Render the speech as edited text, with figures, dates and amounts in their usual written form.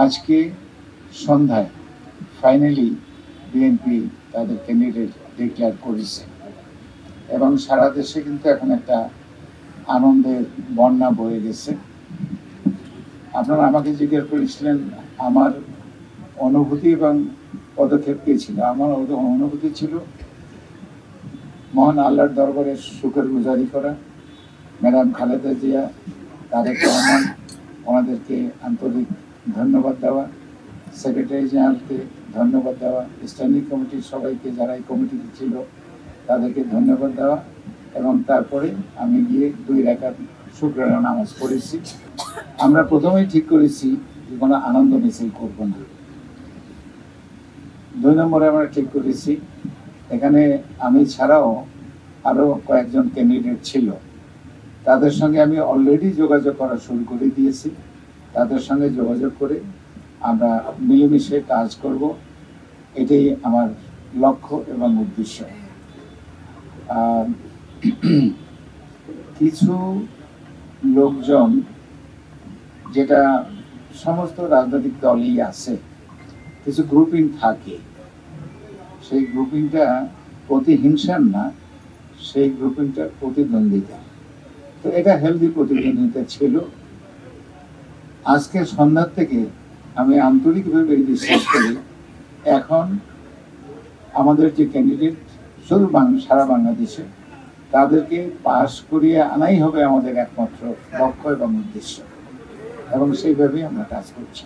আজকে সন্ধ্যায় finally BNP তাদের ক্যান্ডিডেট ডিক্লেয়ার করেছে এবং সারা দেশে কিন্তু এখন একটা আনন্দের বন্যা বয়ে গেছে। আপনারা আমাকে জিজ্ঞেস করেছিলেন আমার অনুভূতি এবং পদক্ষেপ কী ছিল। আমার অনুভূতি ছিল মহান আল্লাহর দরবারে শুকর গুজারি করা, ম্যাডাম খালেদা জিয়া, তারেক রহমান, ওনাদেরকে আন্তরিক ধন্যবাদ দেওয়া, সেক্রেটারি জেনারেলকে ধন্যবাদ দেওয়া, স্ট্যান্ডিং কমিটির সবাইকে যারা এই কমিটিতে ছিল তাদেরকে ধন্যবাদ দেওয়া এবং তারপরে আমি গিয়ে 2 রাকাত শুকরানা নামাজ পড়েছি। আমরা প্রথমেই ঠিক করেছি যে কোনো আনন্দ মিছিল করব না। 2 নম্বরে আমরা ঠিক করেছি এখানে আমি ছাড়াও আরও কয়েকজন ক্যান্ডিডেট ছিল, তাদের সঙ্গে আমি অলরেডি যোগাযোগ করা শুরু করে দিয়েছি। তাদের সঙ্গে যোগাযোগ করে আমরা মিলেমিশে কাজ করব, এটাই আমার লক্ষ্য এবং উদ্দেশ্য। কিছু লোকজন, যেটা সমস্ত রাজনৈতিক দলই আছে, কিছু গ্রুপিং থাকে, সেই গ্রুপিংটা প্রতিহিংসার না, সেই গ্রুপিংটা প্রতিদ্বন্দ্বিতা। তো এটা হেলদি প্রতিদ্বন্দ্বিতা ছিল। আজকে সন্ধ্যার থেকে আমি আন্তরিকভাবে বিশ্বাস করি এখন আমাদের যে ক্যান্ডিডেট শুধু সারা বাংলাদেশে, তাদেরকে পাশ করিয়ে আনাই হবে আমাদের একমাত্র লক্ষ্য এবং উদ্দেশ্য, এবং সেইভাবেই আমরা কাজ করছি।